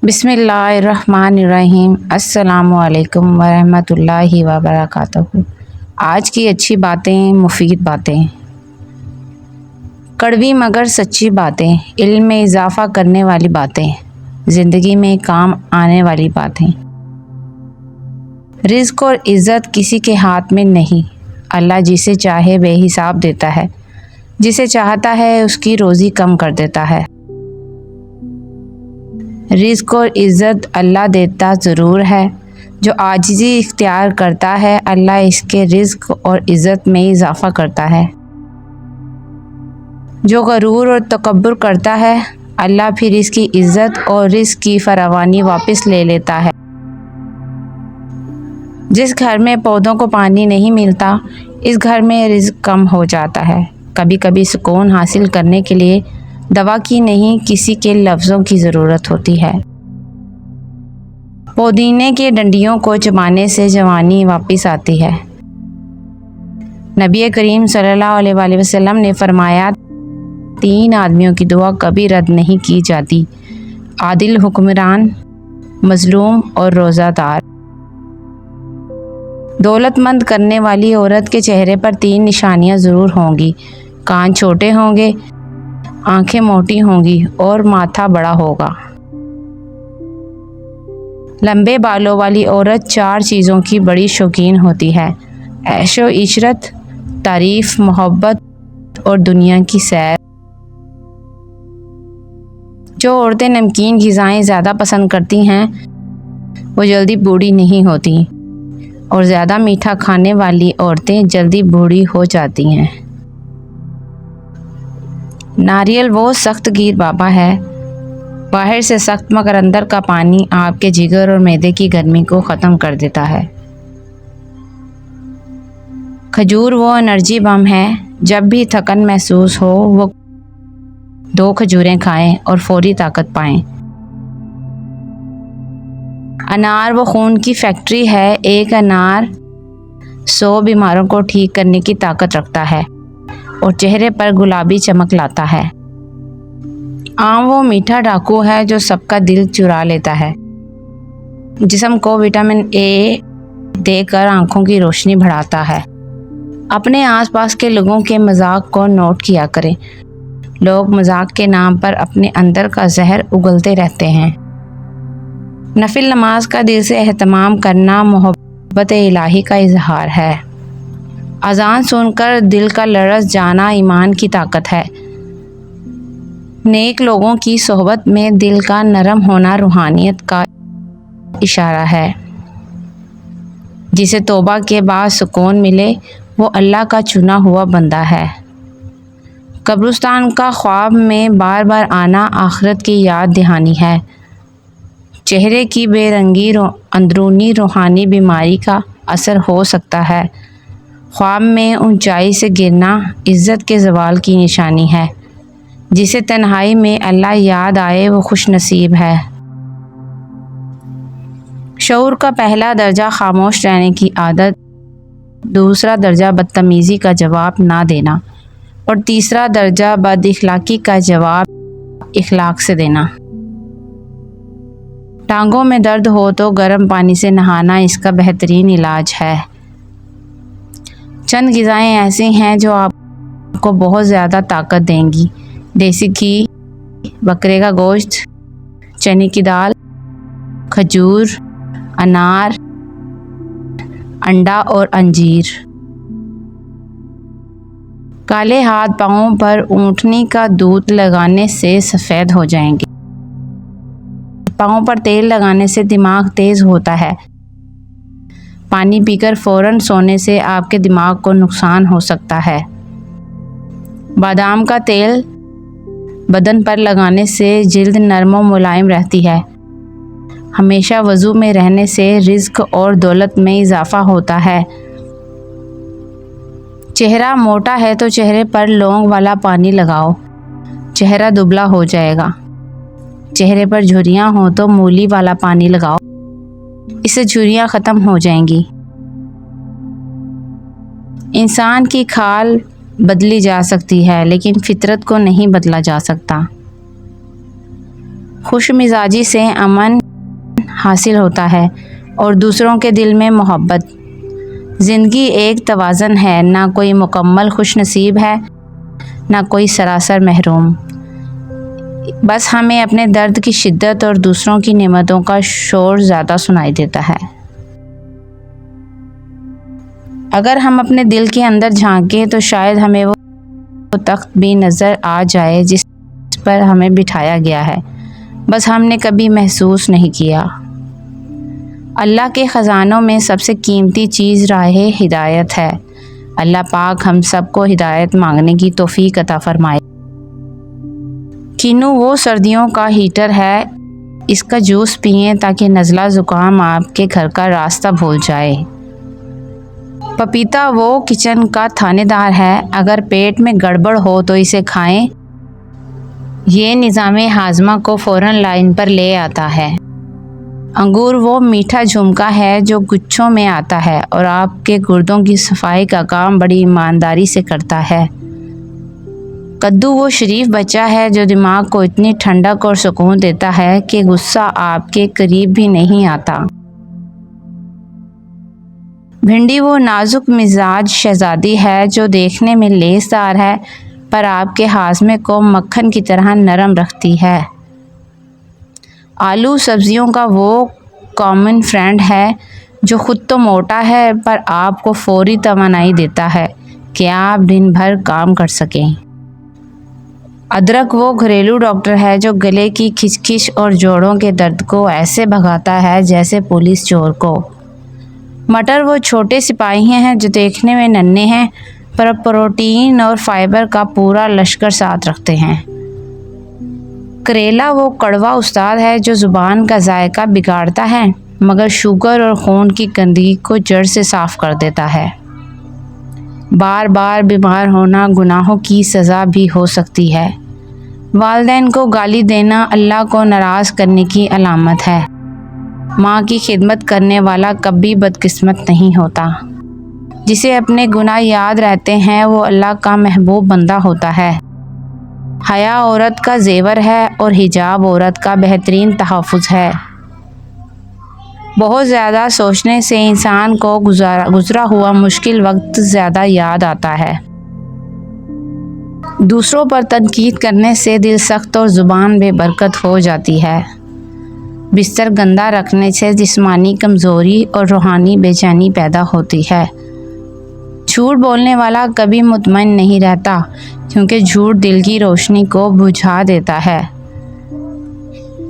بسم اللہ الرحمن الرحیم۔ السلام علیکم ورحمۃ اللہ وبرکاتہ۔ آج کی اچھی باتیں، مفید باتیں، کڑوی مگر سچی باتیں، علم میں اضافہ کرنے والی باتیں، زندگی میں کام آنے والی باتیں۔ رزق اور عزت کسی کے ہاتھ میں نہیں، اللہ جسے چاہے بے حساب دیتا ہے، جسے چاہتا ہے اس کی روزی کم کر دیتا ہے۔ رزق اور عزت اللہ دیتا ضرور ہے، جو عاجزی اختیار کرتا ہے اللہ اس کے رزق اور عزت میں اضافہ کرتا ہے۔ جو غرور اور تکبر کرتا ہے اللہ پھر اس کی عزت اور رزق کی فراوانی واپس لے لیتا ہے۔ جس گھر میں پودوں کو پانی نہیں ملتا اس گھر میں رزق کم ہو جاتا ہے۔ کبھی کبھی سکون حاصل کرنے کے لیے دوا کی نہیں کسی کے لفظوں کی ضرورت ہوتی ہے۔ پودینے کے ڈنڈیوں کو چبانے سے جوانی واپس آتی ہے۔ نبی کریم صلی اللہ علیہ وآلہ وسلم نے فرمایا 3 آدمیوں کی دعا کبھی رد نہیں کی جاتی: عادل حکمران، مظلوم اور روزہ دار۔ دولت مند کرنے والی عورت کے چہرے پر 3 نشانیاں ضرور ہوں گی: کان چھوٹے ہوں گے، آنکھیں موٹی ہوں گی اور ماتھا بڑا ہوگا۔ لمبے بالوں والی عورت 4 چیزوں کی بڑی شوقین ہوتی ہے: عیش و عشرت، تعریف، محبت اور دنیا کی سیر۔ جو عورتیں نمکین غذائیں زیادہ پسند کرتی ہیں وہ جلدی بوڑھی نہیں ہوتی، اور زیادہ میٹھا کھانے والی عورتیں جلدی بوڑھی ہو جاتی ہیں۔ ناریل وہ سخت گیر بابا ہے، باہر سے سخت مگر اندر کا پانی آپ کے جگر اور معدے کی گرمی کو ختم کر دیتا ہے۔ کھجور وہ انرجی بم ہے، جب بھی تھکن محسوس ہو وہ 2 کھجوریں کھائیں اور فوری طاقت پائیں۔ انار وہ خون کی فیکٹری ہے، ایک انار 100 بیماروں کو ٹھیک کرنے کی طاقت رکھتا ہے اور چہرے پر گلابی چمک لاتا ہے۔ آم وہ میٹھا ڈاکو ہے جو سب کا دل چرا لیتا ہے، جسم کو وٹامن اے دے کر آنکھوں کی روشنی بڑھاتا ہے۔ اپنے آس پاس کے لوگوں کے مذاق کو نوٹ کیا کریں، لوگ مذاق کے نام پر اپنے اندر کا زہر اگلتے رہتے ہیں۔ نفل نماز کا دل سے اہتمام کرنا محبت الہی کا اظہار ہے۔ اذان سن کر دل کا لرز جانا ایمان کی طاقت ہے۔ نیک لوگوں کی صحبت میں دل کا نرم ہونا روحانیت کا اشارہ ہے۔ جسے توبہ کے بعد سکون ملے وہ اللہ کا چنا ہوا بندہ ہے۔ قبرستان کا خواب میں بار بار آنا آخرت کی یاد دہانی ہے۔ چہرے کی بے رنگی اندرونی روحانی بیماری کا اثر ہو سکتا ہے۔ خواب میں اونچائی سے گرنا عزت کے زوال کی نشانی ہے۔ جسے تنہائی میں اللہ یاد آئے وہ خوش نصیب ہے۔ شعور کا پہلا درجہ خاموش رہنے کی عادت، دوسرا درجہ بدتمیزی کا جواب نہ دینا اور تیسرا درجہ بد اخلاقی کا جواب اخلاق سے دینا۔ ٹانگوں میں درد ہو تو گرم پانی سے نہانا اس کا بہترین علاج ہے۔ چند غذائیں ایسی ہیں جو آپ کو بہت زیادہ طاقت دیں گی: دیسی گھی، بکرے کا گوشت، چنے کی دال، کھجور، انار، انڈا اور انجیر۔ کالے ہاتھ پاؤں پر اونٹنی کا دودھ لگانے سے سفید ہو جائیں گے۔ پاؤں پر تیل لگانے سے دماغ تیز ہوتا ہے۔ پانی پی کر فوراً سونے سے آپ کے دماغ کو نقصان ہو سکتا ہے۔ بادام کا تیل بدن پر لگانے سے جلد نرم و ملائم رہتی ہے۔ ہمیشہ وضو میں رہنے سے رزق اور دولت میں اضافہ ہوتا ہے۔ چہرہ موٹا ہے تو چہرے پر لونگ والا پانی لگاؤ، چہرہ دبلا ہو جائے گا۔ چہرے پر جھریاں ہوں تو مولی والا پانی لگاؤ، اس سے جھریاں ختم ہو جائیں گی۔ انسان کی کھال بدلی جا سکتی ہے لیکن فطرت کو نہیں بدلا جا سکتا۔ خوش مزاجی سے امن حاصل ہوتا ہے اور دوسروں کے دل میں محبت۔ زندگی ایک توازن ہے، نہ کوئی مکمل خوش نصیب ہے، نہ کوئی سراسر محروم۔ بس ہمیں اپنے درد کی شدت اور دوسروں کی نعمتوں کا شور زیادہ سنائی دیتا ہے۔ اگر ہم اپنے دل کے اندر جھانکیں تو شاید ہمیں وہ تخت بھی نظر آ جائے جس پر ہمیں بٹھایا گیا ہے، بس ہم نے کبھی محسوس نہیں کیا۔ اللہ کے خزانوں میں سب سے قیمتی چیز راہ ہدایت ہے۔ اللہ پاک ہم سب کو ہدایت مانگنے کی توفیق عطا فرمائے۔ کینو وہ سردیوں کا ہیٹر ہے، اس کا جوس پئیں تاکہ نزلہ زکام آپ کے گھر کا راستہ بھول جائے۔ پپیتا وہ کچن کا تھانے دار ہے، اگر پیٹ میں گڑبڑ ہو تو اسے کھائیں، یہ نظام ہاضمہ کو فوراً لائن پر لے آتا ہے۔ انگور وہ میٹھا جھمکا ہے جو گچھوں میں آتا ہے اور آپ کے گردوں کی صفائی کا کام بڑی ایمانداری سے کرتا ہے۔ کدو وہ شریف بچہ ہے جو دماغ کو اتنی ٹھنڈک اور سکون دیتا ہے کہ غصہ آپ کے قریب بھی نہیں آتا۔ بھنڈی وہ نازک مزاج شہزادی ہے جو دیکھنے میں لیس دار ہے پر آپ کے ہاضمے کو مکھن کی طرح نرم رکھتی ہے۔ آلو سبزیوں کا وہ کامن فرینڈ ہے جو خود تو موٹا ہے پر آپ کو فوری توانائی دیتا ہے کہ آپ دن بھر کام کر سکیں۔ ادرک وہ گھریلو ڈاکٹر ہے جو گلے کی کھچ کھچ اور جوڑوں کے درد کو ایسے بھگاتا ہے جیسے پولیس چور کو۔ مٹر وہ چھوٹے سپاہی ہیں جو دیکھنے میں ننھے ہیں پر پروٹین اور فائبر کا پورا لشکر ساتھ رکھتے ہیں۔ کریلا وہ کڑوا استاد ہے جو زبان کا ذائقہ بگاڑتا ہے مگر شوگر اور خون کی گندگی کو جڑ سے صاف کر دیتا ہے۔ بار بار بیمار ہونا گناہوں کی سزا بھی ہو سکتی ہے۔ والدین کو گالی دینا اللہ کو ناراض کرنے کی علامت ہے۔ ماں کی خدمت کرنے والا کبھی بدقسمت نہیں ہوتا۔ جسے اپنے گناہ یاد رہتے ہیں وہ اللہ کا محبوب بندہ ہوتا ہے۔ حیا عورت کا زیور ہے اور حجاب عورت کا بہترین تحفظ ہے۔ بہت زیادہ سوچنے سے انسان کو گزرا ہوا مشکل وقت زیادہ یاد آتا ہے۔ دوسروں پر تنقید کرنے سے دل سخت اور زبان بے برکت ہو جاتی ہے۔ بستر گندا رکھنے سے جسمانی کمزوری اور روحانی بے چینی پیدا ہوتی ہے۔ جھوٹ بولنے والا کبھی مطمئن نہیں رہتا کیونکہ جھوٹ دل کی روشنی کو بجھا دیتا ہے۔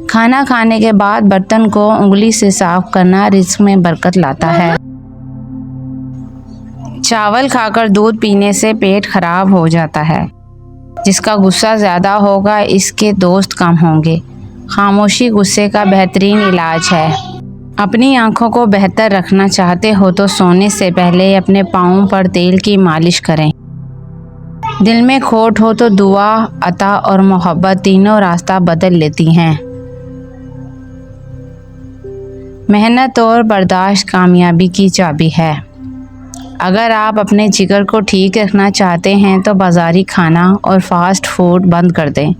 کھانا کھانے کے بعد برتن کو انگلی سے صاف کرنا رزق میں برکت لاتا ہے۔ چاول کھا کر دودھ پینے سے پیٹ خراب ہو جاتا ہے۔ جس کا غصہ زیادہ ہوگا اس کے دوست کم ہوں گے۔ خاموشی غصے کا بہترین علاج ہے۔ اپنی آنکھوں کو بہتر رکھنا چاہتے ہو تو سونے سے پہلے اپنے پاؤں پر تیل کی مالش کریں۔ دل میں کھوٹ ہو تو دعا، عطا اور محبت تینوں راستہ بدل لیتی ہیں۔ محنت اور برداشت کامیابی کی چابی ہے۔ اگر آپ اپنے جگر کو ٹھیک رکھنا چاہتے ہیں تو بازاری کھانا اور فاسٹ فوڈ بند کر دیں۔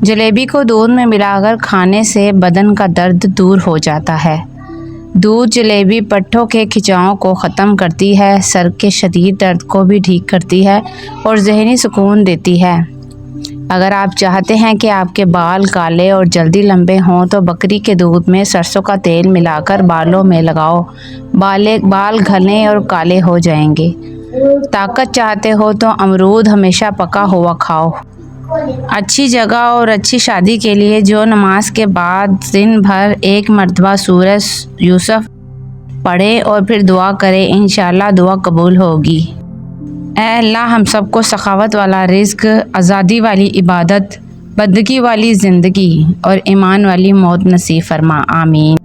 جلیبی کو دودھ میں ملا کر کھانے سے بدن کا درد دور ہو جاتا ہے۔ دودھ جلیبی پٹھوں کے کھچاؤ کو ختم کرتی ہے، سر کے شدید درد کو بھی ٹھیک کرتی ہے اور ذہنی سکون دیتی ہے۔ اگر آپ چاہتے ہیں کہ آپ کے بال کالے اور جلدی لمبے ہوں تو بکری کے دودھ میں سرسوں کا تیل ملا کر بالوں میں لگاؤ، بال گھنے اور کالے ہو جائیں گے۔ طاقت چاہتے ہو تو امرود ہمیشہ پکا ہوا کھاؤ۔ اچھی جگہ اور اچھی شادی کے لیے جو نماز کے بعد دن بھر ایک مرتبہ سورہ یوسف پڑھے اور پھر دعا کرے، انشاءاللہ دعا قبول ہوگی۔ اے اللہ ہم سب کو سخاوت والا رزق، آزادی والی عبادت، بندگی والی زندگی اور ایمان والی موت نصیب فرما، آمین۔